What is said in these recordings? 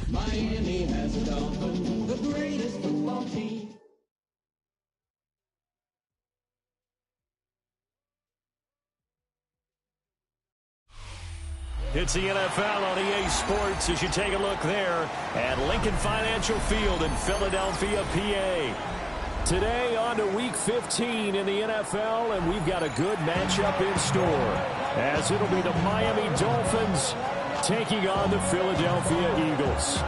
Miami has a Dolphins, the greatest football team. It's the NFL on EA Sports as you take a look there at Lincoln Financial Field in Philadelphia, PA. Today on to Week 15 in the NFL, and we've got a good matchup in store, as it'll be the Miami Dolphins taking on the Philadelphia Eagles.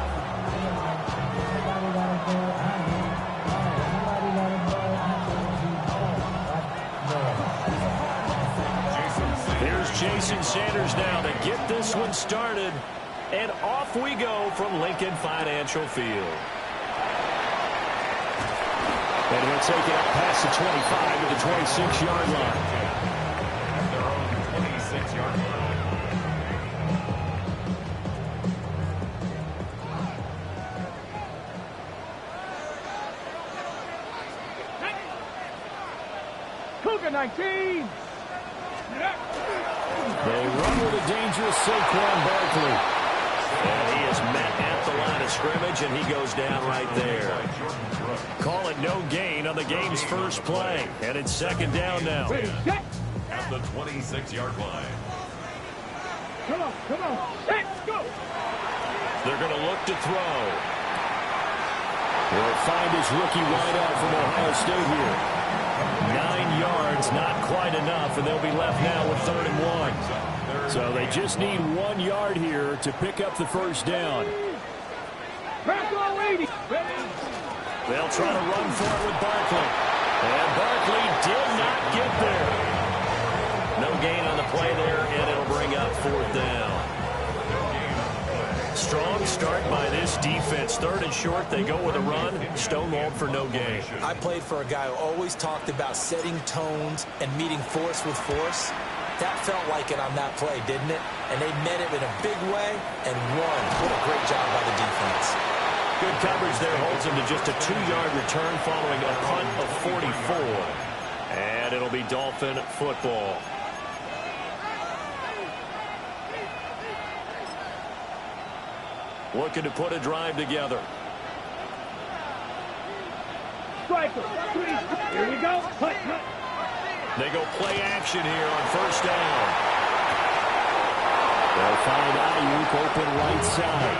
Here's Jason Sanders now to get this one started, and off we go from Lincoln Financial Field. And he'll take it up past the 25 to the 26-yard line. At their own 26-yard line. Cougar 19. They run with a dangerous Saquon Barkley. And he is met at the line of scrimmage, and he goes down right there. Call it no gain on the game's first play. And it's second down now. At the 26-yard line. Come on. Let's go. They're going to look to throw. He'll find his rookie wideout from Ohio State here. 9 yards, not quite enough, and they'll be left now with 3rd and 1. So they just need 1 yard here to pick up the first down. They'll try to run for it with Barkley. And Barkley did not get there. No gain on the play there, and it'll bring up 4th down. Strong start by this defense. 3rd and short, they go with a run. Stonewalled for no gain. I played for a guy who always talked about setting tones and meeting force with force. That felt like it on that play, didn't it? And they met it in a big way and won. What a great job by the defense. Good coverage there holds him to just a 2-yard return following a punt of 44. And it'll be Dolphin football. Looking to put a drive together. Striker. Here we go. They go play action here on first down. They'll find Ayuk open right side.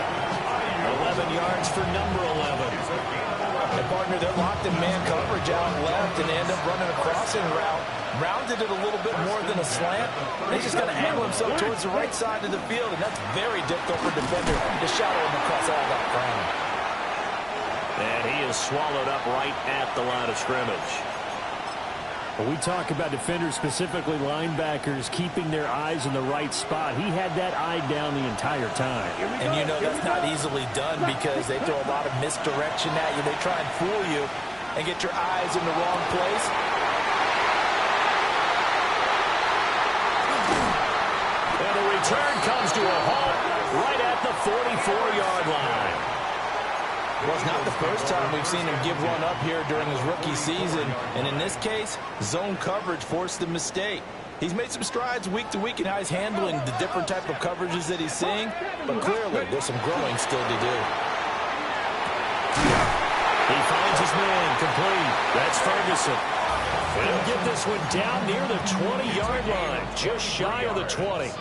11 yards for number 11. And partner, they're locked in man coverage out left, and they end up running a crossing route. Rounded it a little bit more than a slant. They just got to angle himself towards the right side of the field, and that's very difficult for a defender to shadow him across all that ground. And he is swallowed up right at the line of scrimmage. When we talk about defenders, specifically linebackers, keeping their eyes in the right spot, he had that eye down the entire time. And you know that's not easily done because they throw a lot of misdirection at you. They try and fool you and get your eyes in the wrong place. And the return comes to a halt right at the 44-yard line. Well, it's not the first time we've seen him give one up here during his rookie season. And in this case, zone coverage forced the mistake. He's made some strides week to week in how he's handling the different type of coverages that he's seeing. But clearly, there's some growing still to do. He finds his man complete. That's Ferguson. And he'll get this one down near the 20-yard line, just shy of the 20.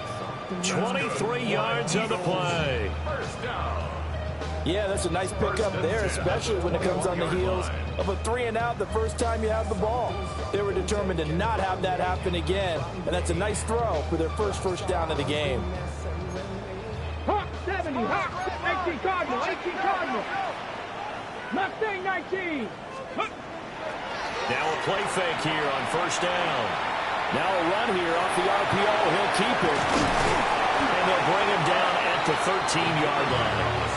23 yards on the play. Yeah, that's a nice pickup there, especially when it comes on the heels of a 3-and-out the first time you have the ball. They were determined to not have that happen again, and that's a nice throw for their first down of the game. Hawk 70, Hawk 18 Cardinal. Mustang 19. Now a play fake here on first down. Now a run here off the RPO. He'll keep it. And they'll bring him down at the 13-yard line.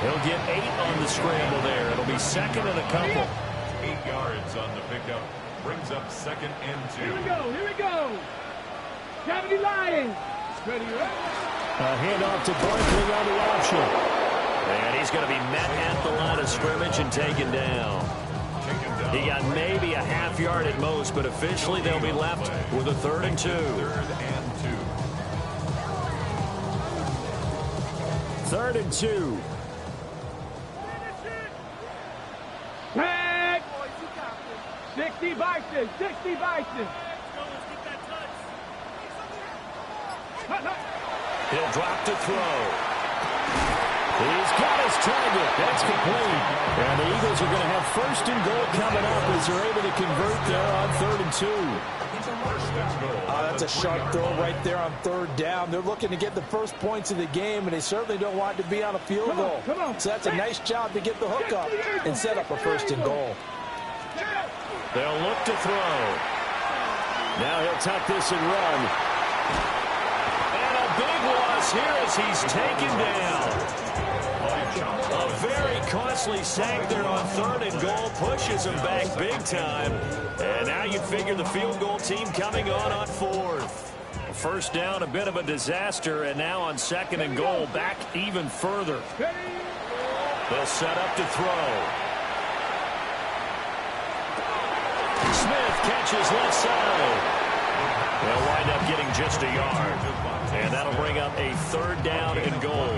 He'll get 8 on the scramble there. It'll be second and a couple. 8 yards on the pickup. Brings up 2nd and 2. Here we go. 70 Lions. Ready, A handoff to Barkley on the option. And he's going to be met at the line of scrimmage and taken down. He got maybe a half yard at most, but officially they'll be left with a 3rd and 2. 3rd and 2. Tag. 60 Bison. 60 Bison. He'll drop to throw. He's got his target. That's complete. And the Eagles are going to have 1st and goal coming up as they're able to convert there on 3rd and 2. That's a sharp throw right there on 3rd down. They're looking to get the first points of the game, and they certainly don't want to be on a field goal. So that's a nice job to get the hook up and set up a 1st and goal. They'll look to throw. Now he'll tuck this and run. And a big loss here as he's taken down. A very costly sack there on 3rd and goal. Pushes him back big time. And now you figure the field goal team coming on 4th. 1st down, a bit of a disaster. And now on 2nd and goal, back even further. They'll set up to throw. Smith catches left side. They'll wind up getting just a yard. And that'll bring up a 3rd down and goal.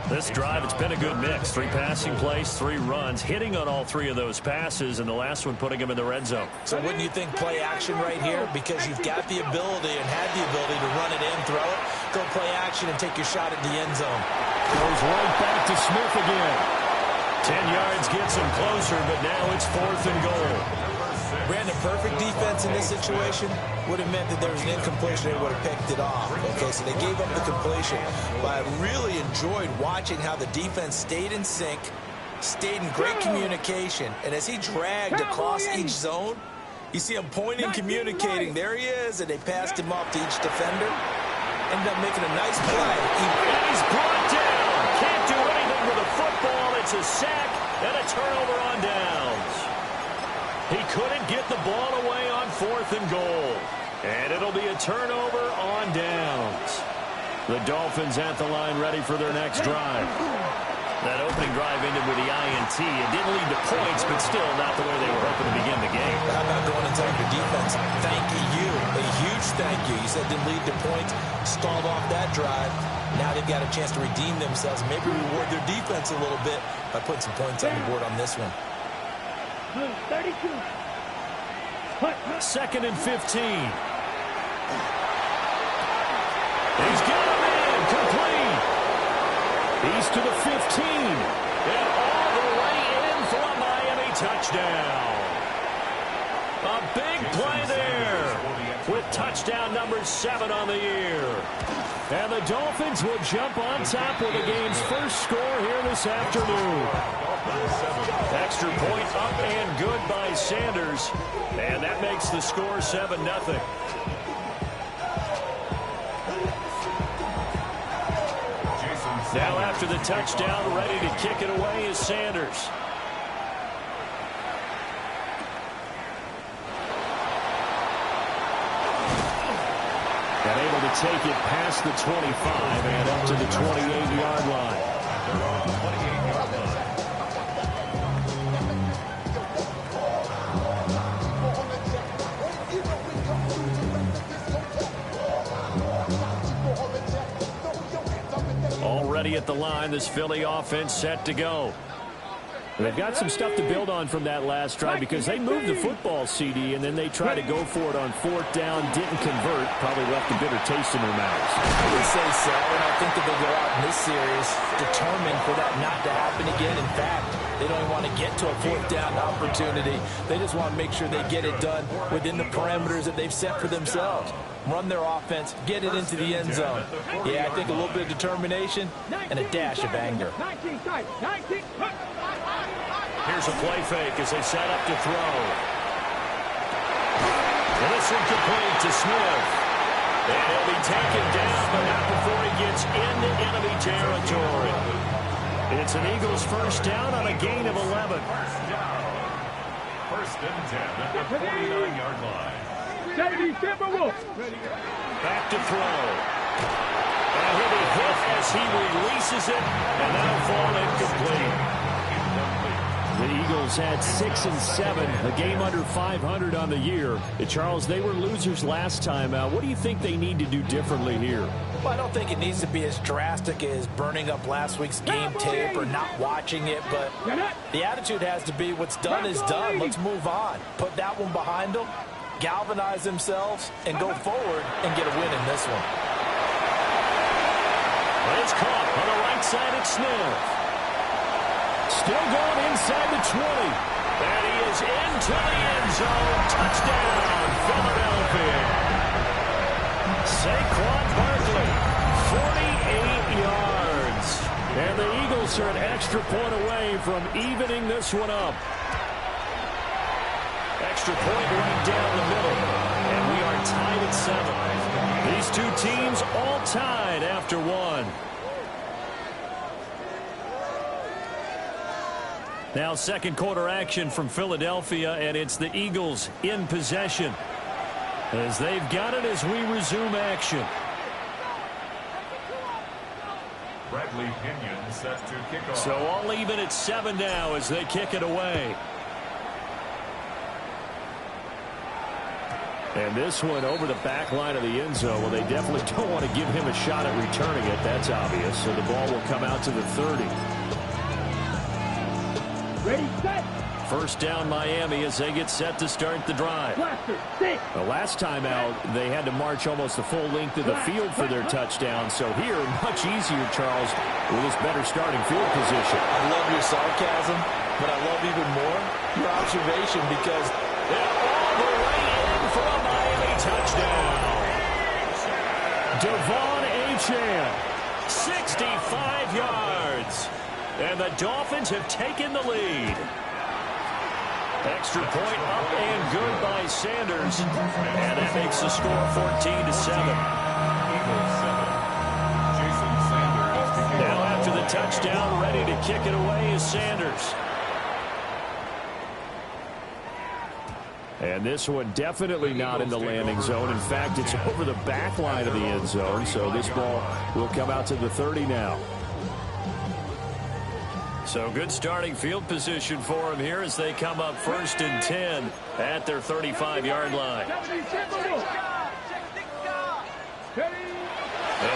This drive, it's been a good mix. 3 passing plays, 3 runs, hitting on all 3 of those passes, and the last one putting him in the red zone. So wouldn't you think play action right here? Because you've got the ability and had the ability to run it in, throw it, go play action, and take your shot at the end zone. Goes right back to Smith again. 10 yards gets him closer, but now it's 4th and goal. Brandon, perfect defense in this situation would have meant that there was an incompletion. They would have picked it off. Okay, so they gave up the completion. But I really enjoyed watching how the defense stayed in sync, stayed in great communication. And as he dragged across each zone, you see him pointing, communicating. There he is, and they passed him off to each defender. Ended up making a nice play. And he's brought down. Can't do anything with a football. It's a sack and a turnover on downs. He couldn't get the ball away on 4th and goal. And it'll be a turnover on downs. The Dolphins at the line ready for their next drive. That opening drive ended with the INT. It didn't lead to points, but still not the way they were hoping to begin the game. How about going and telling your defense, thank you, a huge thank you. You said didn't lead to points, stalled off that drive. Now they've got a chance to redeem themselves, maybe reward their defense a little bit by putting some points on the board on this one. 32. 2nd and 15. He's got a man complete. He's to the 15. And all the way in for a Miami touchdown. A big play there with touchdown number 7 on the year. And the Dolphins will jump on top with the game's first score here this afternoon. Extra point up and good by Sanders. And that makes the score 7-0. Now after the touchdown, ready to kick it away is Sanders. And able to take it past the 25 and up to the 28-yard line. Already at the line, this Philly offense set to go. They've got some stuff to build on from that last drive because they moved the football, CD, and then they tried to go for it on 4th down, didn't convert, probably left a bitter taste in their mouths. I would say so, and I think that they go out in this series determined for that not to happen again. In fact, they don't even want to get to a 4th down opportunity. They just want to make sure they get it done within the parameters that they've set for themselves. Run their offense, get it into the end zone. Yeah, I think a little bit of determination and a dash of anger. 19 side. 19. Here's a play fake as they set up to throw. And this one complete to Smith. And he'll be taken down, but not before he gets into enemy territory. It's an Eagles first down on a gain of 11. First and 10 at the 49-yard line. 70 Timberwolves. Back to throw. And he'll be hit as he releases it, and that'll fall incomplete. The Eagles had 6 and 7, a game under 500 on the year. Charles, they were losers last time out. What do you think they need to do differently here? Well, I don't think it needs to be as drastic as burning up last week's game tape or not watching it, but the attitude has to be what's done is done. Let's move on. Put that one behind them, galvanize themselves, and go forward and get a win in this one. It's caught on the right side at Smith. Still going inside the 20. And he is into the end zone. Touchdown, Philadelphia. Saquon Barkley, 48 yards. And the Eagles are an extra point away from evening this one up. Extra point right down the middle. And we are tied at 7. These two teams all tied after one. Now second quarter action from Philadelphia, and it's the Eagles in possession as they've got it as we resume action. Bradley Pinion set to kick off. So all even at 7 now as they kick it away. And this one over the back line of the end zone. Well, they definitely don't want to give him a shot at returning it. That's obvious. So the ball will come out to the 30. Ready, set. First down Miami as they get set to start the drive. The last time out, they had to march almost the full length of the field for their touchdown. So here, much easier, Charles, with this better starting field position. I love your sarcasm, but I love even more your observation because they're all the way in for a Miami touchdown. Devon Achane, 65 yards. And the Dolphins have taken the lead. Extra point up and good by Sanders. And that makes the score 14-7. Now after the touchdown, ready to kick it away is Sanders. And this one definitely not in the landing zone. In fact, it's over the back line of the end zone. So this ball will come out to the 30 now. So good starting field position for them here as they come up 1st and 10 at their 35-yard line. They'll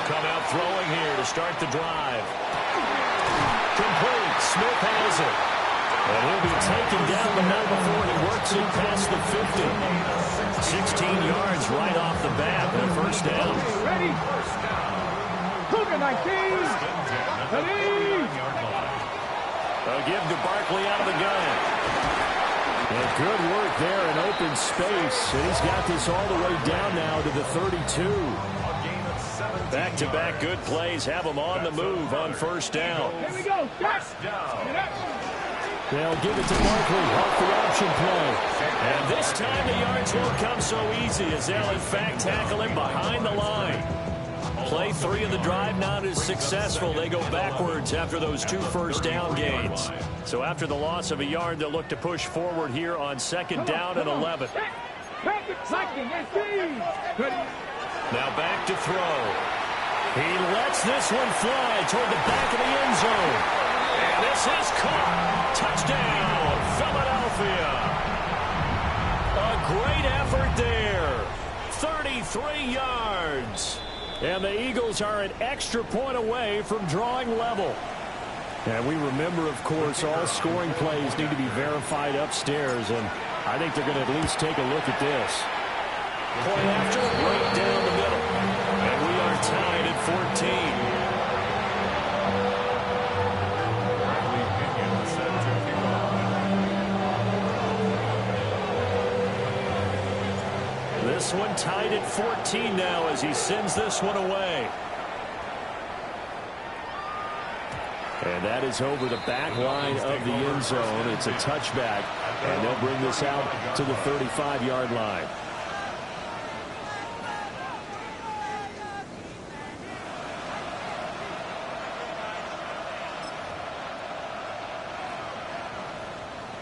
come out throwing here to start the drive. Complete. Smith has it. And he'll be taken down, but not before he works it past the 50. 16 yards right off the bat and a first down. Ready. Cougar 19. Ready. They'll give to Barkley out of the gun. And good work there in open space. And he's got this all the way down now to the 32. Back-to-back good plays have him on the move on first down. Here we go. They'll give it to Barkley off the option play. And this time the yards won't come so easy as they'll in fact tackle him behind the line. Play 3 of the drive not as successful. They go backwards after those 2 first down gains. So after the loss of a yard, they'll look to push forward here on 2nd down and 11. Now back to throw. He lets this one fly toward the back of the end zone. And this is caught. Touchdown, Philadelphia. A great effort there. 33 yards. And the Eagles are an extra point away from drawing level. And we remember, of course, all scoring plays need to be verified upstairs. And I think they're going to at least take a look at this. Point after, right down the middle. And we are tied at 14. This one tied at 14 now as he sends this one away. And that is over the back line of the end zone. It's a touchback, and they'll bring this out to the 35-yard line.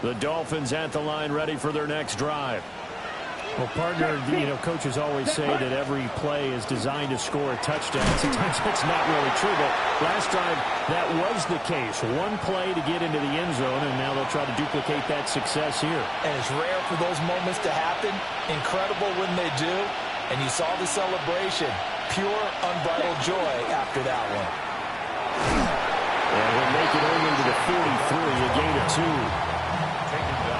The Dolphins at the line ready for their next drive. Well, partner, coaches always say that every play is designed to score a touchdown. Sometimes that's not really true, but last time that was the case. One play to get into the end zone, and now they'll try to duplicate that success here. And it's rare for those moments to happen. Incredible when they do. And you saw the celebration. Pure, unbridled joy after that one. And he'll make it only to the 43, a gain of 2.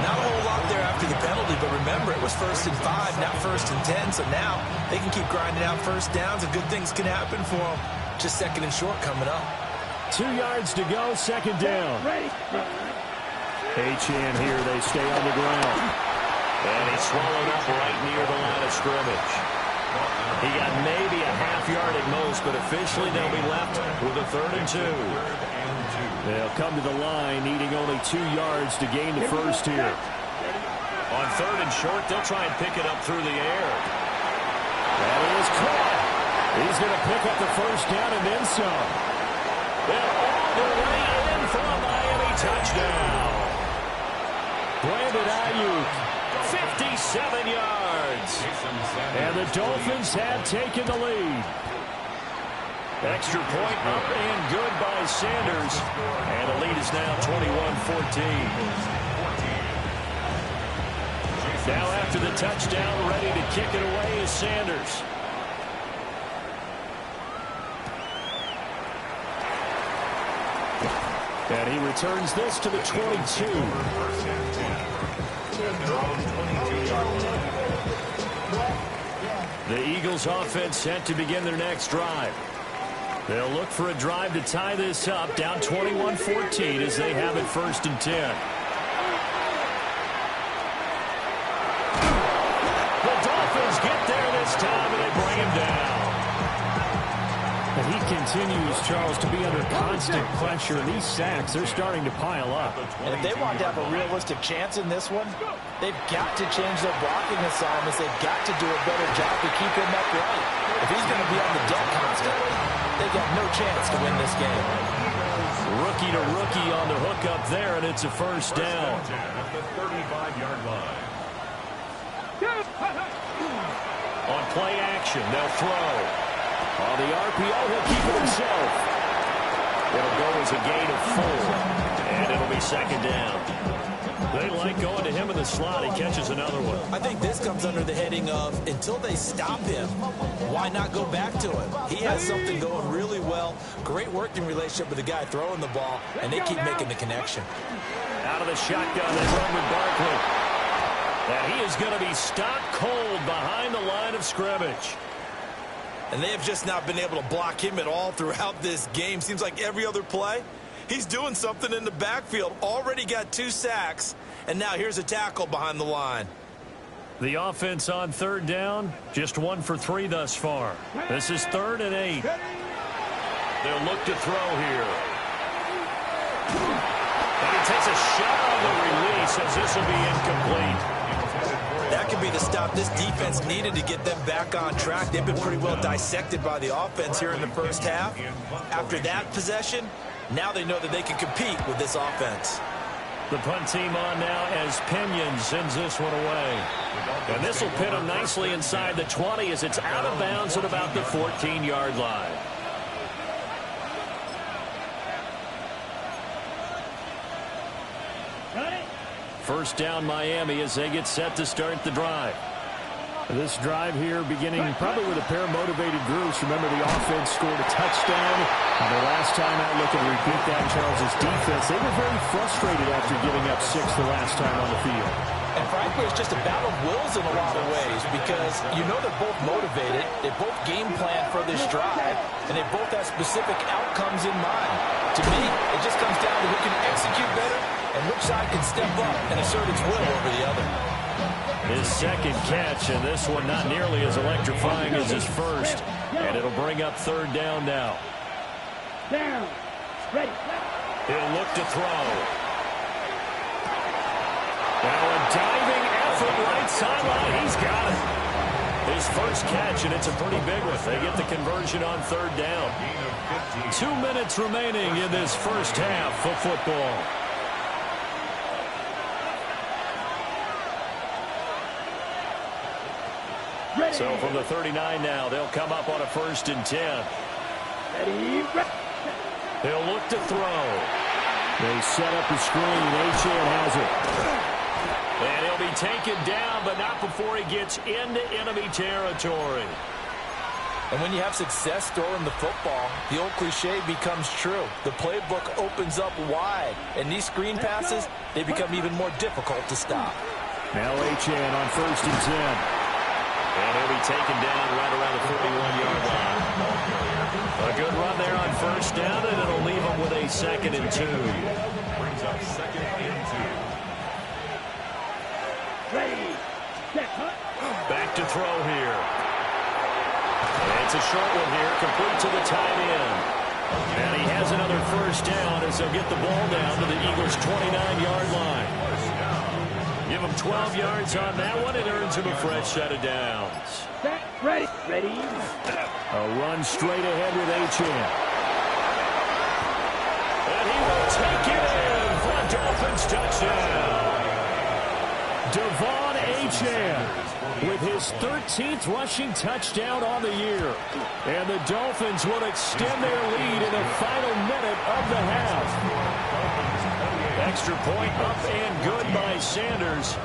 Not a whole lot there after the penalty, but remember, it was 1st and 5, not 1st and 10, so now they can keep grinding out first downs and good things can happen for them. Just 2nd and short coming up. 2 yards to go, 2nd down. Achane here, they stay on the ground. And he's swallowed up right near the line of scrimmage. He got maybe a half yard at most, but officially they'll be left with a 3rd and 2. They'll come to the line, needing only 2 yards to gain the first here. On 3rd and short, they'll try and pick it up through the air. That is caught. He's going to pick up the first down and then some. They're all the way in for a Miami touchdown. Brandon Ayuk, 57 yards. and the Dolphins have taken the lead. Extra point up and good by Sanders. And the lead is now 21-14. Now after the touchdown, ready to kick it away is Sanders. And he returns this to the 22. The Eagles offense set to begin their next drive. They'll look for a drive to tie this up, down 21-14 as they have it 1st and 10. The Dolphins get there this time and they bring him down. And he continues, Charles, to be under constant pressure. These sacks, they're starting to pile up. And if they want to have a realistic chance in this one, they've got to change their blocking assignments. They've got to do a better job to keep him upright. If he's going to be on the deck constantly, they've got no chance to win this game. Rookie to rookie on the hook up there, and it's a first down. At the 35-yard line. On play action, they'll throw. On the RPO, he'll keep it himself. It'll go as a gain of 4, and it'll be 2nd down. They like going to him in the slot. He catches another one. I think this comes under the heading of, until they stop him, why not go back to him? He has something going really well. Great working relationship with the guy throwing the ball, and they keep making the connection. Out of the shotgun, they run with Barkley. And he is going to be stopped cold behind the line of scrimmage. And they have just not been able to block him at all throughout this game. Seems like every other play, he's doing something in the backfield. Already got 2 sacks, and now here's a tackle behind the line. The offense on 3rd down, just 1 for 3 thus far. This is 3rd and 8. They'll look to throw here. And he takes a shot on the release as this will be incomplete. That could be the stop this defense needed to get them back on track. They've been pretty well dissected by the offense here in the first half. After that possession, now they know that they can compete with this offense. The punt team on now as Pinion sends this one away. And this will pit them nicely inside the 20 as it's out of bounds at about the 14-yard line. First down Miami as they get set to start the drive. This drive here beginning probably with a pair of motivated groups. Remember, the offense scored a touchdown. And the last time out, looking to repeat that, Charles' defense, they were very frustrated after giving up 6 the last time on the field. And frankly, it's just a battle of wills in a lot of ways because you know they're both motivated, they both game plan for this drive, and they both have specific outcomes in mind. To me, it just comes down to who can execute better and which side can step up and assert its will over the other. His 2nd catch, and this one not nearly as electrifying as his first. And it'll bring up 3rd down now. Down. Ready. He'll look to throw. Now a diving effort right sideline. He's got it. His first catch, and it's a pretty big one. They get the conversion on 3rd down. 2 minutes remaining in this first half of football. So from the 39 now, they'll come up on a 1st and 10. Ready, He'll look to throw. They set up the screen. Achane has it. And he'll be taken down, but not before he gets into enemy territory. And when you have success throwing the football, the old cliche becomes true. The playbook opens up wide, and these screen passes, they become even more difficult to stop. Now Achane on 1st and 10. And he'll be taken down right around the 41-yard line. A good run there on 1st down, and it'll leave him with a 2nd and 2. Brings up 2nd and 2. ready, set, hunt. Back to throw here. It's a short one here, complete to the tight end. And he has another 1st down as they'll get the ball down to the Eagles' 29-yard line. Give him 12 yards on that one. It earns him a fresh set of downs. Set, ready, ready. A run straight ahead with Achane. And he will take it in for a Dolphins touchdown. Devon Achane with his 13th rushing touchdown on the year. And the Dolphins will extend their lead in the final minute of the half. Extra point up and good by Sanders.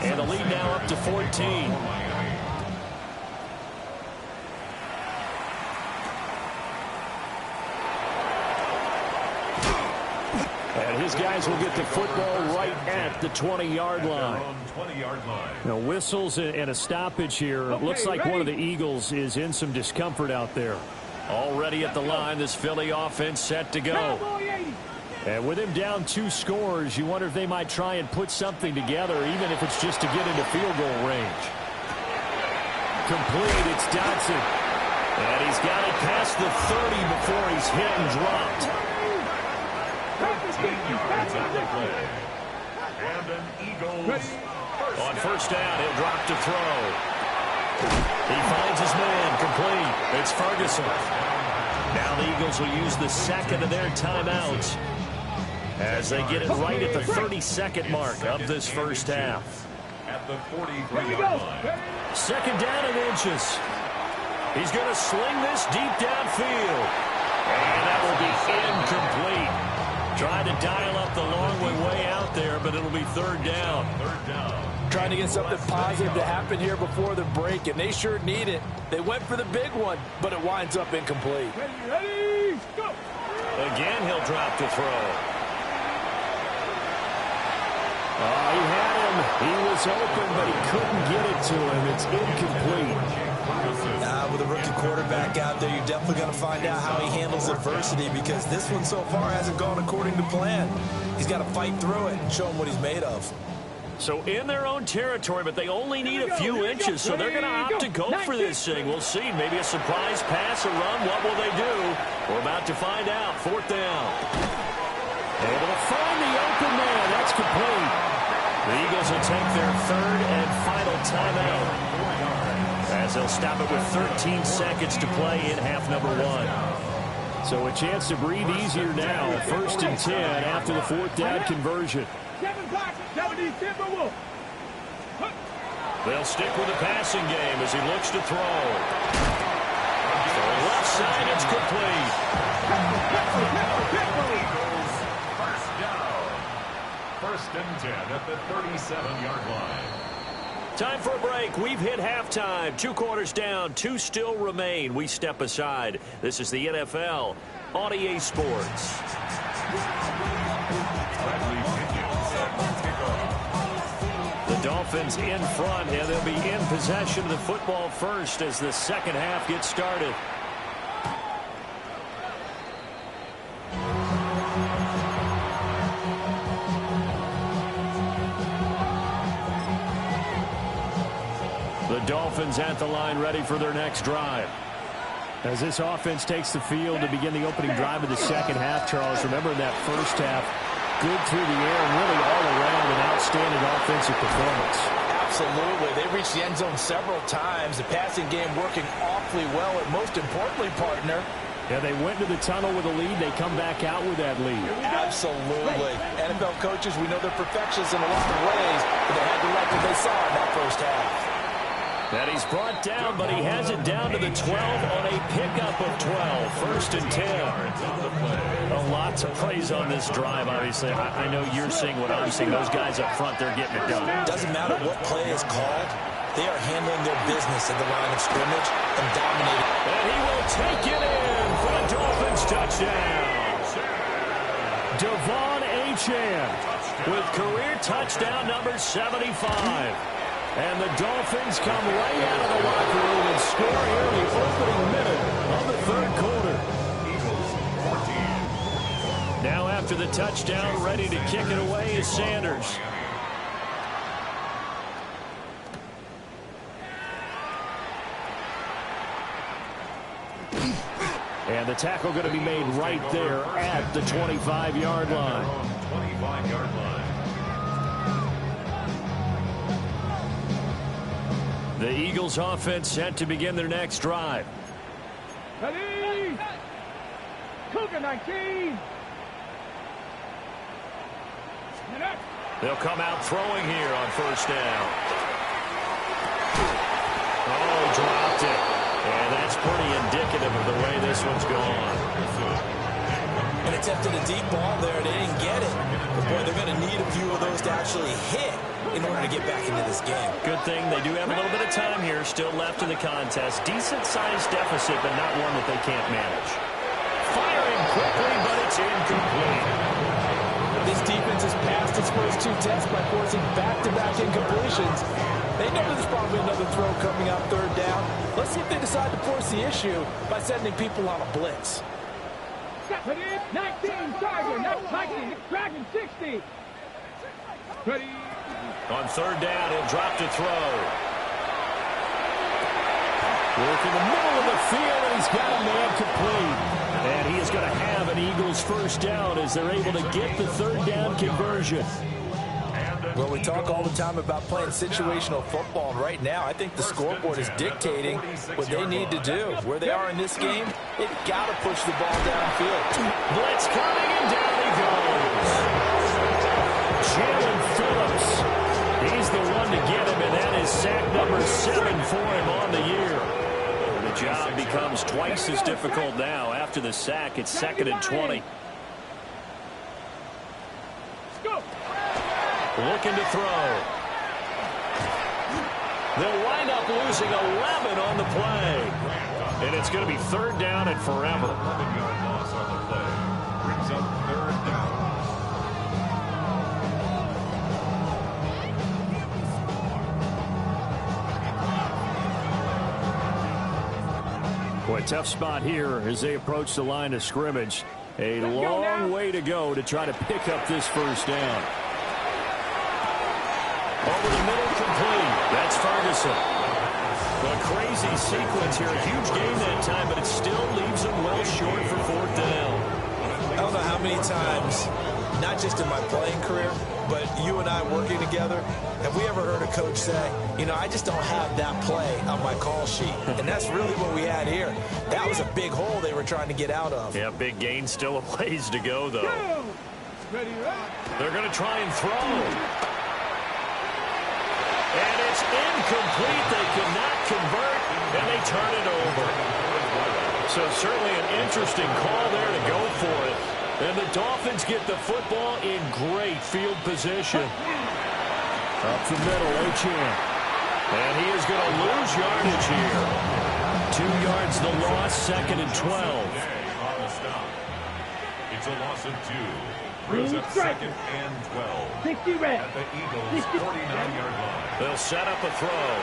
And the lead now up to 14. And his guys will get the football right at the 20-yard line. 20-yard line. Now, whistles and a stoppage here. Looks like one of the Eagles is in some discomfort out there. Already at the line, this Philly offense set to go. And with him down 2 scores, you wonder if they might try and put something together, even if it's just to get into field goal range. Complete, it's Dotson. And he's got it past the 30 before he's hit and dropped. 13 yards on the play. And an Eagles On 1st down, he'll drop to throw. He finds his man, complete. It's Ferguson. Now the Eagles will use the 2nd of their timeouts as they get it right at the 32nd mark of this 1st half. at the 43-yard line. 2nd down and inches. He's going to sling this deep downfield. And that will be incomplete. Trying to dial up the long way out there, but it'll be 3rd down. 3rd down. Trying to get something positive to happen here before the break, and they sure need it. They went for the big one, but it winds up incomplete. Ready, go. Again, he'll drop to throw. He had him. He was open, but he couldn't get it to him. It's incomplete. With a rookie quarterback out there, you're definitely going to find out how he handles adversity, because this one so far hasn't gone according to plan. He's got to fight through it and show him what he's made of. So in their own territory, but they only need a few inches, so they're going to opt to go for this thing. We'll see. Maybe a surprise pass or run. What will they do? We're about to find out. 4th down. Able to find the open man. That's complete. The Eagles will take their 3rd and final timeout, as they'll stop it with 13 seconds to play in half number 1. So a chance to breathe easier now. 1st and 10 after the 4th down conversion. 7 blocks, 70 Timberwolves. They'll stick with the passing game as he looks to throw. So left side, it's complete. Eagles, 1st down. 1st and 10 at the 37-yard line. Time for a break. We've hit halftime. 2 quarters down. 2 still remain. We step aside. This is the NFL on EA Sports. The Dolphins in front, and they'll be in possession of the football first as the 2nd half gets started. The Dolphins at the line, ready for their next drive. As this offense takes the field to begin the opening drive of the 2nd half, Charles, remember in that 1st half, good through the air and really all around an outstanding offensive performance. Absolutely. They reached the end zone several times. The passing game working awfully well, and most importantly, partner, Yeah, they went to the tunnel with a lead. They come back out with that lead. absolutely. NFL coaches, we know they're perfectionists in a lot of ways, but they had to like what they saw in that 1st half. And he's brought down, but he has it down to the 12 on a pickup of 12. First and 10. A lot to praise on this drive, obviously. I know you're seeing what I'm seeing. Those guys up front, they're getting it done. Doesn't matter what play is called. They are handling their business at the line of scrimmage and dominating. And he will take it in for the Dolphins touchdown. Devon Achane with career touchdown number 75. And the Dolphins come right out of the locker room and score here in the opening minute of the third quarter. Now after the touchdown, ready to kick it away is Sanders. And the tackle going to be made right there at the 25-yard line. 25-yard line. The Eagles offense set to begin their next drive. Ready. Cougar 19. They'll come out throwing here on first down. Oh, dropped it. And that's pretty indicative of the way this one's gone. And attempted a deep ball there. They didn't get it. But, boy, they're going to need a few of those to actually hit in order to get back into this game. Good thing they do have a little bit of time here still left in the contest. Decent-sized deficit, but not one that they can't manage. Firing quickly, but it's incomplete. This defense has passed its first two tests by forcing back-to-back incompletions. They know there's probably another throw coming out third down. Let's see if they decide to force the issue by sending people on a blitz. 19, Charger, not Viking, Dragon 60. Ready. On third down, he'll drop to throw. Work in the middle of the field, and he's got a man complete. And he is going to have an Eagles first down as they're able to get the third down conversion. Well, we talk all the time about playing situational football, and right now I think the scoreboard is dictating what they need to do. Where they are in this game, they've got to push the ball downfield. Blitz coming, and down he goes. Jalen Phillips, he's the one to get him, and that is sack number 7 for him on the year. The job becomes twice as difficult now. After the sack, it's 2nd and 20. Looking to throw. They'll wind up losing 11 on the play. And it's going to be third down and forever. 11-yard loss on the play. Brings up third down. Boy, tough spot here as they approach the line of scrimmage. A long way to go to try to pick up this first down. Over the middle, complete. That's Ferguson. A crazy sequence here. A huge game that time, but it still leaves them well short for fourth down. I don't know how many times, not just in my playing career, but you and I working together, have we ever heard a coach say, you know, I just don't have that play on my call sheet. And that's really what we had here. That was a big hole they were trying to get out of. Yeah, big gain, still a ways to go, though. Ready, They're going to try and throw. And it's incomplete. They could not convert, and they turn it over. So certainly an interesting call there to go for it. And the Dolphins get the football in great field position. Up the middle, Achane. And he is going to lose yardage here. 2 yards the loss, 2nd and 12. On the stop. It's a loss of 2. Brings up 2nd and 12. 60 red. At the Eagles' 49-yard line. They'll set up a throw.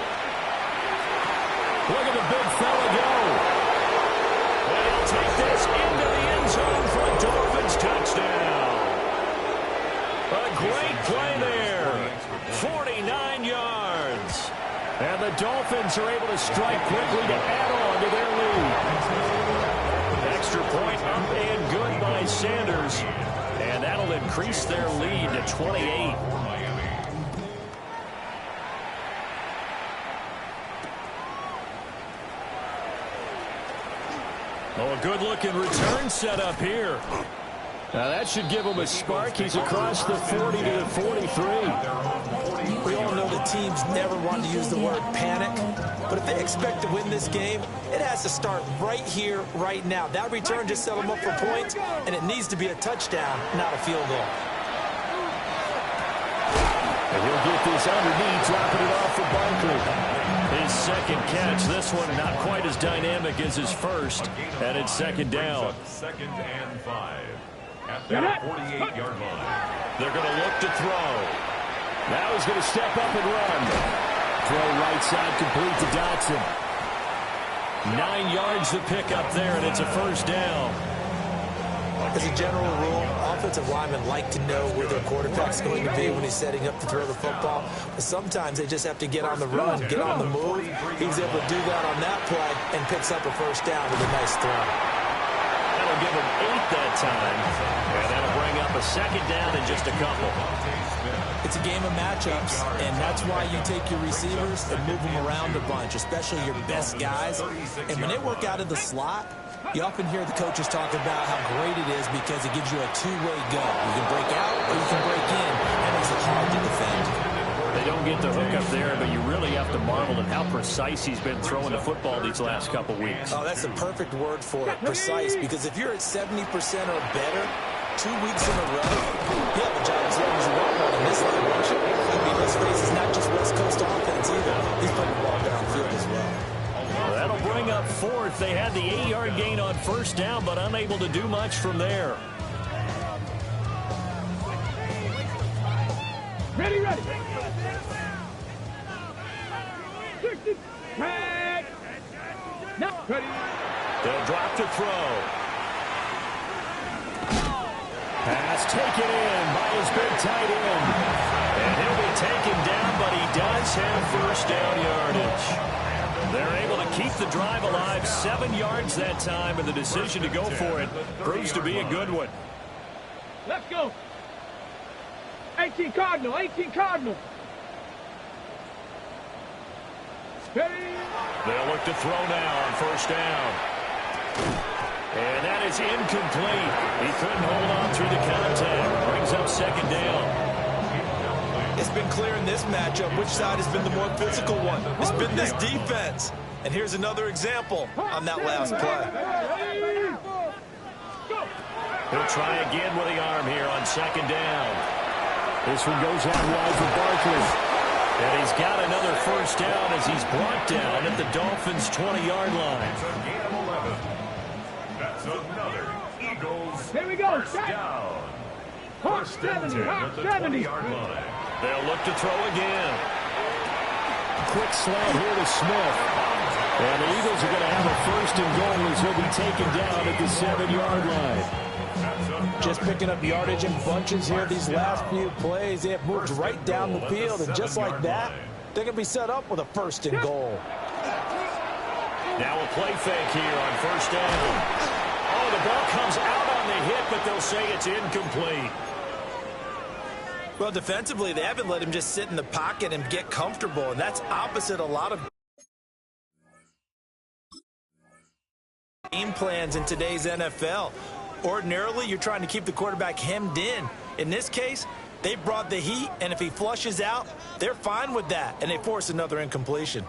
Look at the big fella go. And he'll take this into the end zone for a Dolphins touchdown. A great play there. 49 yards. And the Dolphins are able to strike quickly to add on to their lead. Extra point up and good by Sanders. And that'll increase their lead to 28. Oh, a good-looking return set up here. Now that should give him a spark. He's across the 40 to the 43. We all know the teams never want to use the word panic, but if they expect to win this game, it has to start right here, right now. That return just set them up for points, and it needs to be a touchdown, not a field goal. And he'll get this underneath, dropping it off for Barkley. His second catch, this one not quite as dynamic as his first, and it's second down. Second and 5 at their 48-yard line. They're going to look to throw. Now he's going to step up and run. Throw right side, complete to Dotson. 9 yards to pick up there, and it's a first down. As a general rule, offensive linemen like to know where their quarterback's going to be when he's setting up to throw the football. But sometimes they just have to get on the run, get on the move. He was able to do that on that play and picks up a first down with a nice throw. That'll give him 8 that time. And that'll bring up a second down in just a couple. It's a game of matchups, and that's why you take your receivers and move them around a bunch, especially your best guys. And when they work out of the slot, you often hear the coaches talk about how great it is because it gives you a two-way go. You can break out or you can break in. That makes it hard to defend. They don't get the hook up there, but you really have to marvel at how precise he's been throwing the football these last couple weeks. Oh, that's the perfect word for it, precise, because if you're at 70% or better 2 weeks in a row, you have a job as long as you want one in this line, don't you? I mean, let's face it, it's not just West Coast offense either. He's putting the ball downfield as well. That'll bring up fourth. They had the 8-yard gain on first down, but unable to do much from there. Ready. 60. Tag. Now. Ready. They'll drop to throw. Pass taken in by his big tight end. And he'll be taken down, but he does have first down yardage. They're able to keep the drive alive, 7 yards that time, and the decision to go for it proves to be a good one. Let's go. 18 Cardinal. Ready. They'll look to throw now on first down. And that is incomplete. He couldn't hold on through the contact. Brings up second down. It's been clear in this matchup which side has been the more physical one. It's been this defense. And here's another example on that last play. He'll try again with the arm here on second down. This one goes out wide for Barkley. And he's got another first down as he's brought down at the Dolphins' 20-yard line. That's another Eagles Here we go. first down. Hawk First and 70. 10 at the 20-yard line. They'll look to throw again. Quick slant here to Smith. And the Eagles are going to have a first and goal as he'll be taken down at the 7-yard line. Just picking up yardage in bunches here these last few plays. They have moved right down the field, and just like that, they're going to be set up with a first and goal. Now a play fake here on first down. Oh, the ball comes out on the hit, but they'll say it's incomplete. Well, defensively, they haven't let him just sit in the pocket and get comfortable, and that's opposite a lot of game plans in today's NFL. Ordinarily, you're trying to keep the quarterback hemmed in. In this case, they brought the heat, and if he flushes out, they're fine with that, and they force another incompletion.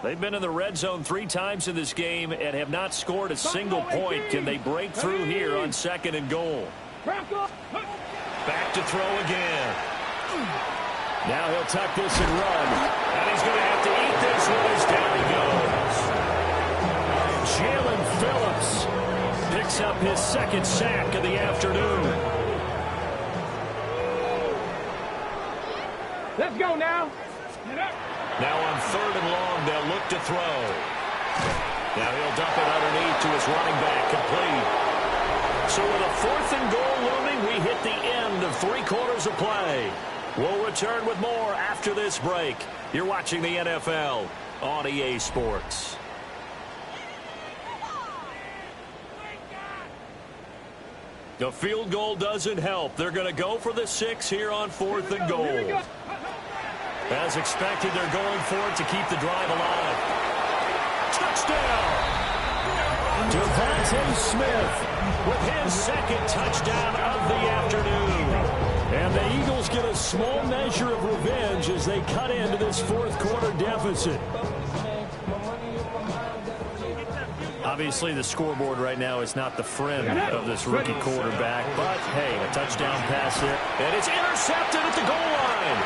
They've been in the red zone 3 times in this game and have not scored a single point. Can they break through here on second and goal? Back to throw again. Now he'll tuck this and run. And he's going to have to eat this one as down he goes. Jalen Phillips picks up his second sack of the afternoon. Let's go now. Now on third and long, they'll look to throw. Now he'll dump it underneath to his running back, complete. So with a fourth and goal looming, we hit the end of 3 quarters of play. We'll return with more after this break. You're watching the NFL on EA Sports. The field goal doesn't help. They're going to go for the 6 here on fourth and goal. As expected, they're going for it to keep the drive alive. Touchdown! Devontae Devontae Smith with his second touchdown of the afternoon. And the Eagles get a small measure of revenge as they cut into this fourth quarter deficit. Obviously, the scoreboard right now is not the friend of this rookie quarterback. But, hey, a touchdown pass there. And it's intercepted at the goal line.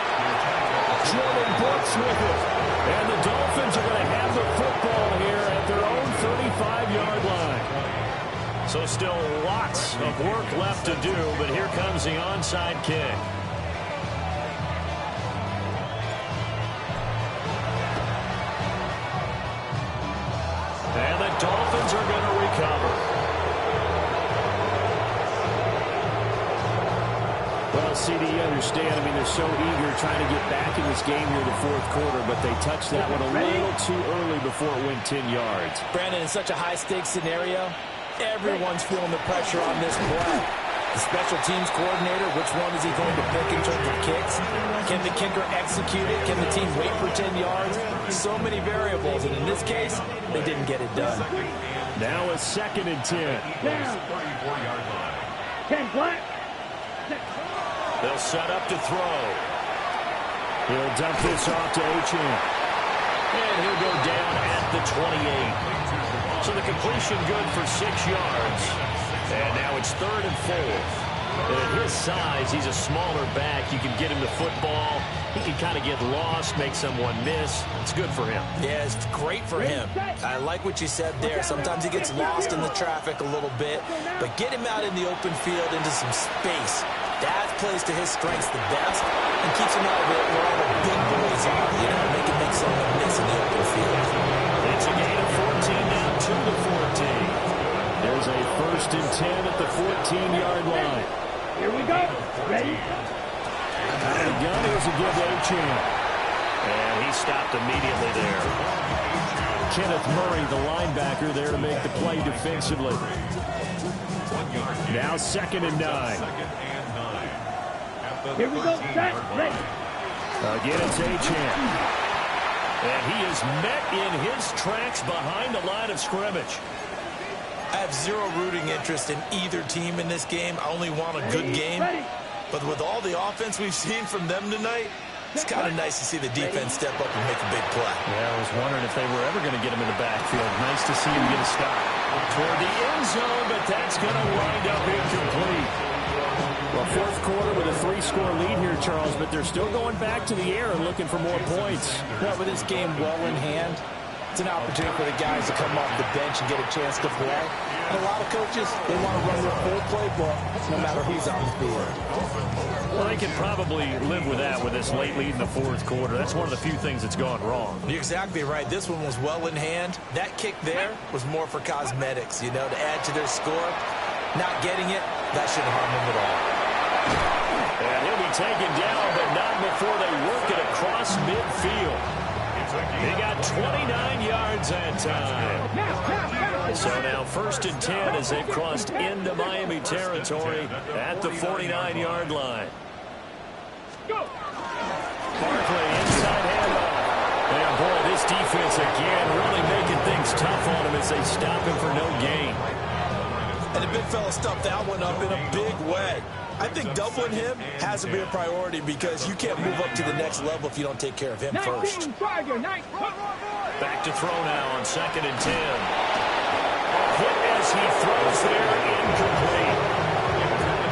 Jordan Brooks with it. And the Dolphins are going to have the football here at their own 35-yard line. So still lots of work left to do, but here comes the onside kick. And the Dolphins are going to recover. Well, CD, you understand. I mean, they're so eager trying to get back in this game here in the fourth quarter, but they touched that one a little too early before it went 10 yards. Brandon, in such a high-stakes scenario, everyone's feeling the pressure on this play. The special teams coordinator, which one is he going to pick in terms of kicks? Can the kicker execute it? Can the team wait for 10 yards? So many variables, and in this case, they didn't get it done. Now a 2nd and 10. 10 flat. They'll set up to throw. He'll dump this off to Achane. And he'll go down at the 28. So the completion good for 6 yards. And now it's 3rd and 4. And at his size, he's a smaller back. You can get him the football. He can kind of get lost, make someone miss. It's good for him. Yeah, it's great for him. I like what you said there. Sometimes he gets lost in the traffic a little bit. But get him out in the open field into some space. That plays to his strengths the best and keeps him out of it where all the big boys are. You know, make him make someone miss in the open field. It's a gain of 14 now to the 14. There's a 1st and 10 at the 14-yard line. Here we go. Ready? Out of the gun, here's a give to Achane. And he stopped immediately there. Kenneth Murray, the linebacker, there to make the play defensively. Now 2nd and 9. Here we go. Set. Ready. Again, it's Achane. And he is met in his tracks behind the line of scrimmage. I have zero rooting interest in either team in this game. I only want a good game. But with all the offense we've seen from them tonight, it's kind of nice to see the defense step up and make a big play. Yeah, I was wondering if they were ever going to get him in the backfield. Nice to see him get a stop toward the end zone, but that's going to wind up incomplete. Well, fourth quarter with a 3-score lead here, Charles, but they're still going back to the air and looking for more points. Well, with this game well in hand, it's an opportunity for the guys to come off the bench and get a chance to play. And a lot of coaches, they want to run their full playbook no matter who's on the field. Well, they can probably live with that with this late lead in the fourth quarter. That's one of the few things that's gone wrong. You're exactly right. This one was well in hand. That kick there was more for cosmetics, you know, to add to their score. Not getting it, that shouldn't harm them at all. And he'll be taken down, but not before they work it across midfield. He got 29 yards that time. So now 1st and 10 as they've crossed into Miami territory at the 49-yard line. Barkley inside handoff. And boy, this defense again really making things tough on him as they stop him for no gain. And the big fella stuffed that one up in a big way. I think doubling him has to be a priority because you can't move up to the next level if you don't take care of him first. Back to throw now on 2nd and 10. Hit as he throws there, incomplete.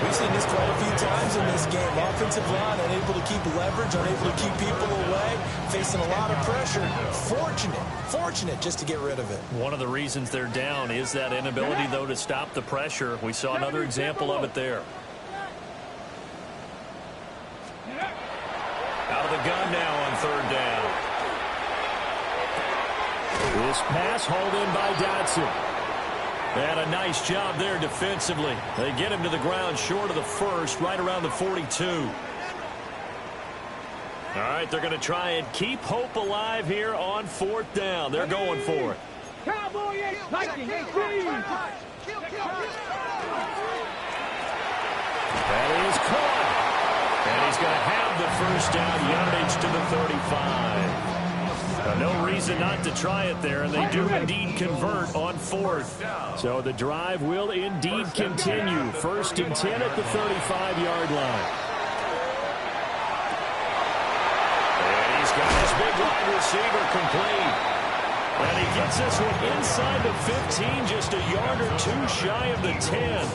We've seen this quite a few times in this game. Offensive line unable to keep leverage, unable to keep people away, facing a lot of pressure. Fortunate just to get rid of it. One of the reasons they're down is that inability, though, to stop the pressure. We saw another example of it there. Out of the gun now on 3rd down. This pass hauled in by Dotson. And a nice job there defensively. They get him to the ground short of the first, right around the 42. All right, they're going to try and keep hope alive here on 4th down. They're going for it. Cowboy ain't fighting. That is caught. And he's going to have the 1st down, yardage to the 35. No reason not to try it there, and they do indeed convert on fourth. So the drive will indeed continue. First and 10 at the 35-yard line. And he's got his big wide receiver complete. And he gets this one inside the 15, just a yard or two shy of the 10.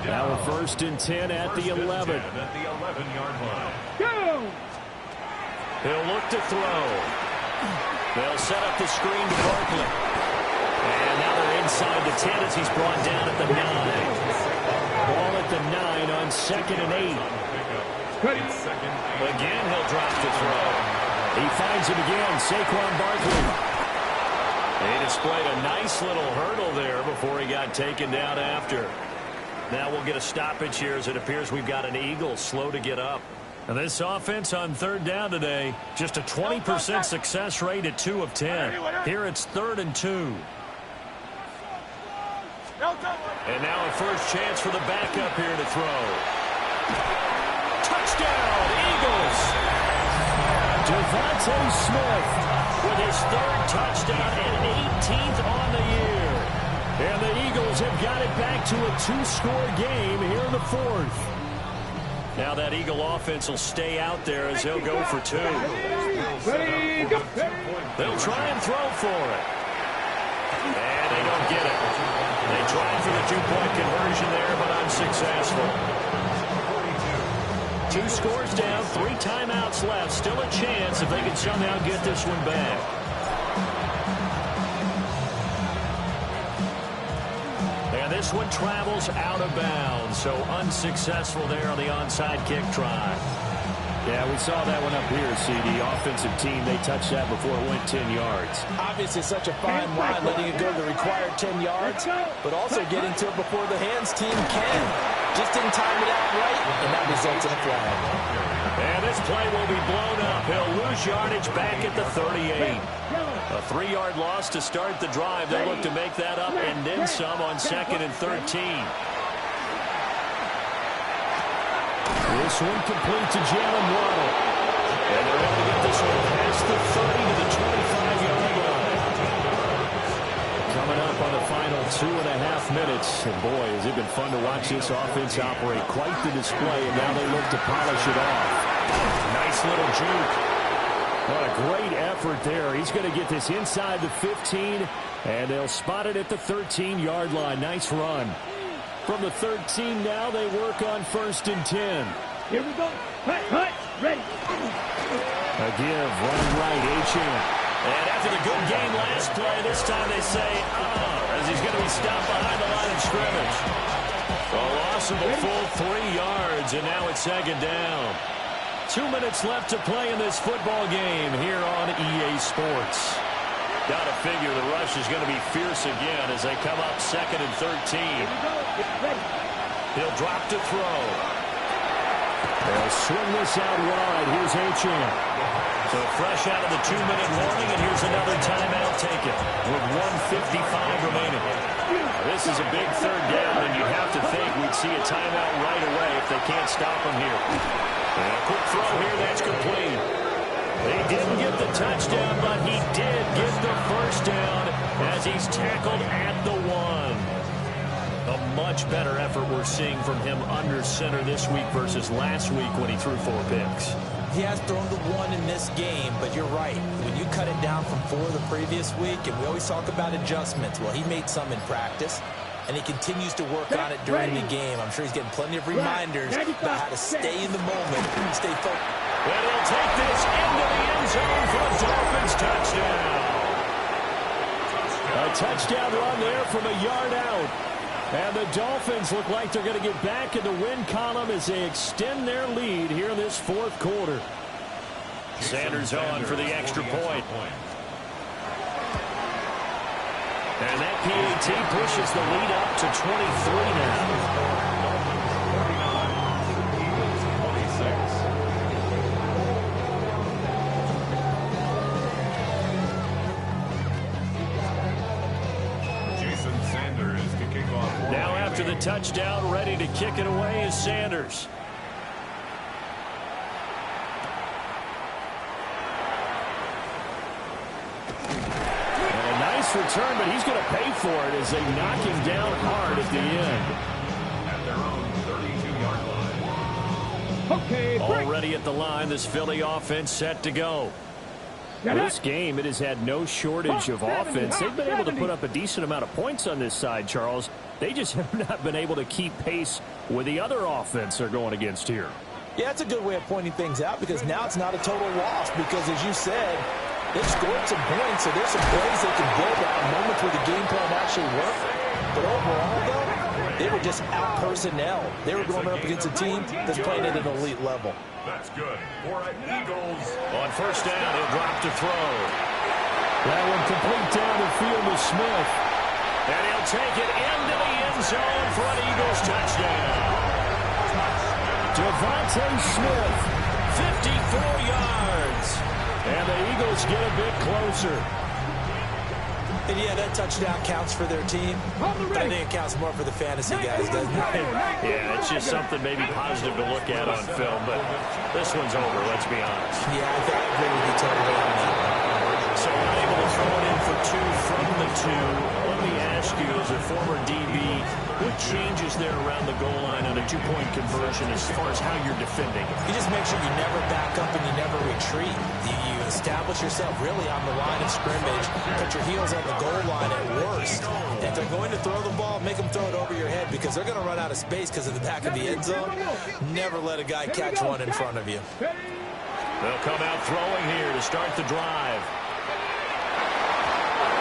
Now a first and 10 at the 11. At the 11-yard line. Go! He'll look to throw. They'll set up the screen to Barkley. And now they're inside the 10 as he's brought down at the 9. Ball at the 9 on 2nd and 8. Again, he'll drop to throw. He finds him again, Saquon Barkley. He displayed a nice little hurdle there before he got taken down after. Now we'll get a stoppage here as it appears we've got an Eagle slow to get up. And this offense on third down today, just a 20% success rate at 2 of 10. Here it's 3rd and 2. And now a first chance for the backup here to throw. Touchdown, Eagles! Devontae Smith with his 3rd touchdown and 18th on the year. And the Eagles have got it back to a 2-score game here in the 4th. Now that Eagle offense will stay out there as they'll go for 2. They'll try and throw for it. And they don't get it. They tried for the 2-point conversion there, but unsuccessful. 2 scores down, 3 timeouts left. Still a chance if they can somehow get this one back. This one travels out of bounds, so unsuccessful there on the onside kick try. Yeah, we saw that one up here, CD. Offensive team, they touched that before it went 10 yards. Obviously such a fine line, letting it go the required 10 yards, but also getting to it before the hands team can. Just didn't time it out right, and that results in a flag. And this play will be blown up. He'll lose yardage back at the 38. A 3-yard loss to start the drive. They'll look to make that up and then some on 2nd and 13. This one complete to Jalen Waddle. And they're able to get this one past the 30 to the 25-yard line. Coming up on the final 2.5 minutes. And boy, has it been fun to watch this offense operate. Quite the display, and now they look to polish it off. Nice little juke. What a great effort there. He's going to get this inside the 15, and they'll spot it at the 13-yard line. Nice run. From the 13 now, they work on 1st and 10. Here we go. Hut, ready. A give, running right, Achane. And after the good game last play, this time they say, as he's going to be stopped behind the line of scrimmage. A loss of a full 3 yards, and now it's 2nd down. 2 minutes left to play in this football game here on EA Sports. Gotta figure the rush is going to be fierce again as they come up 2nd and 13. He'll drop to throw. They'll swing this out wide. Here's Achane. So fresh out of the 2-minute warning, and here's another timeout taken with 1:55 remaining. This is a big 3rd down, and you'd have to think we'd see a timeout right away if they can't stop him here. And a quick throw here, that's complete. He didn't get the touchdown, but he did get the first down as he's tackled at the 1. A much better effort we're seeing from him under center this week versus last week when he threw 4 picks. He has thrown the 1 in this game, but you're right. When you cut it down from 4 the previous week, and we always talk about adjustments, well, he made some in practice, and he continues to work on it during the game. I'm sure he's getting plenty of reminders about how to stay in the moment, stay focused. And he'll take this into the end zone for a Dolphins touchdown. A touchdown run there from a yard out. And the Dolphins look like they're going to get back in the win column as they extend their lead here in this 4th quarter. Sanders on for the extra point. And that PAT pushes the lead up to 23 now. Now after the touchdown, ready to kick it away is Sanders. pass return, but he's going to pay for it as they knock him down hard at the end. At their own 32-yard line. Okay, break. Already at the line, this Philly offense set to go. Well, this game, it has had no shortage of offense. They've been able to put up a decent amount of points on this side, Charles. They just have not been able to keep pace with the other offense they're going against here. Yeah, it's a good way of pointing things out because now it's not a total loss because, as you said, they've scored some points, so there's some plays they can build out, moments where the game plan actually worked. But overall, though, they were just out-personnel. They were going up against a team that's playing at an elite level. That's good for Eagles. On first down, he'll drop to throw. That one complete down the field to Smith. And he'll take it into the end zone for an Eagles touchdown. Devontae Smith, 54 yards. And the Eagles get a bit closer. And yeah, that touchdown counts for their team, but I think it counts more for the fantasy guys, doesn't it? Yeah, it's just something maybe positive to look at on film, but this one's over, let's be honest. Yeah, I agree with you totally on that. So we're able to throw it in for two from the two. Let me ask you, as a former DB, what changes there around the goal line on a two-point conversion as far as how you're defending? You just make sure you never back up and you never retreat. You establish yourself really on the line of scrimmage, put your heels on the goal line at worst. And if they're going to throw the ball, make them throw it over your head because they're going to run out of space because of the back of the end zone. Never let a guy catch one in front of you. They'll come out throwing here to start the drive.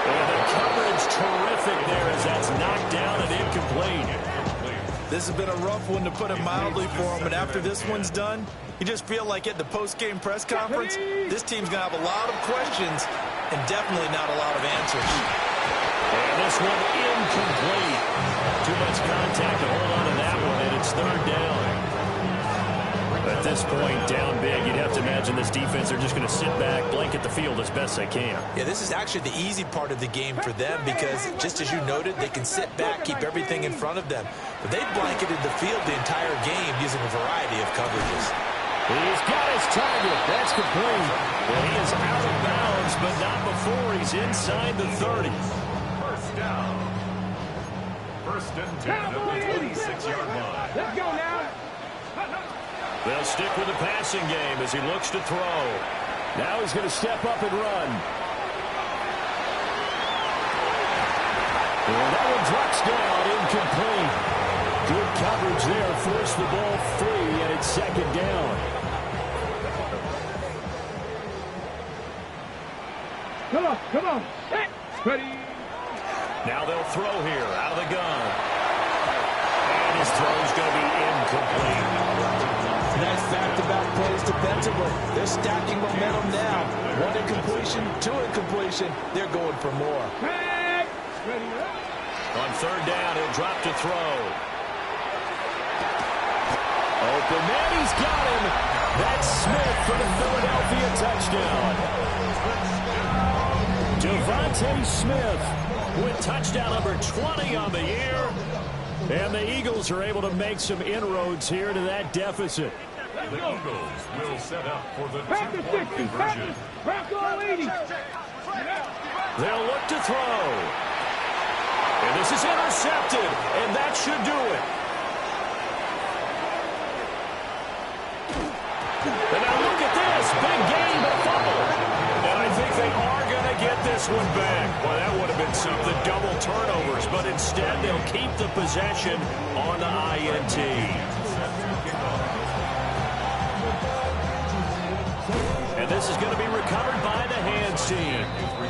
And the coverage terrific there as that's knocked down and incomplete. This has been a rough one, to put it mildly, for them. And after this one's done, you just feel like at the post-game press conference, this team's going to have a lot of questions and definitely not a lot of answers. And this one incomplete. Too much contact to hold on to that one, and it's third down. At this point, down big, you'd have to imagine this defense, they're just going to sit back, blanket the field as best they can. Yeah, this is actually the easy part of the game for them because, just as you noted, they can sit back, keep everything in front of them. But they've blanketed the field the entire game using a variety of coverages. He's got his target. That's complete. And he is out of bounds, but not before he's inside the 30. First down. First and 10 at the 26-yard line. Let's go now. They'll stick with the passing game as he looks to throw. Now he's going to step up and run. And that one drops down, incomplete. Good coverage there, forced the ball free, and it's second down. Come on. Set. Ready. Now they'll throw here, out of the gun. And his throw's going to be incomplete. Nice back-to-back plays defensively. They're stacking momentum now. One incompletion, two incompletion. They're going for more. Ready. On third down, he'll drop to throw. Open man, he's got him. That's Smith for the Philadelphia touchdown. Devontae Smith with touchdown number 20 on the year. And the Eagles are able to make some inroads here to that deficit. The Eagles will set up for the Back to two-point 60. conversion. Back to 80. They'll look to throw. And this is intercepted, and that should do it. And now look at this. Big gain, but fumble. And I think they are going to get this one back. Well, that would have been something, double turnovers. But instead, they'll keep the possession on the INT. And this is going to be recovered by the hands team.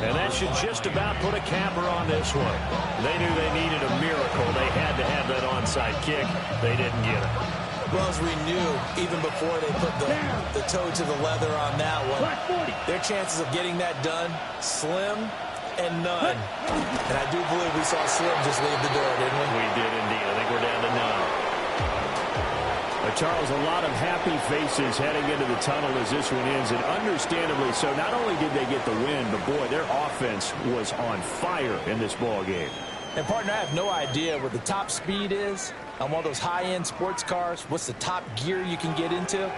And that should just about put a capper on this one. They knew they needed a miracle. They had to have that onside kick. They didn't get it. Well, as we knew, even before they put the toe to the leather on that one, their chances of getting that done, slim and none. And I do believe we saw Slim just leave the door, didn't we? We did indeed. I think we're down to none. Charles, a lot of happy faces heading into the tunnel as this one ends, and understandably so. Not only did they get the win, but boy, their offense was on fire in this ball game. And partner, I have no idea what the top speed is on one of those high-end sports cars, what's the top gear you can get into.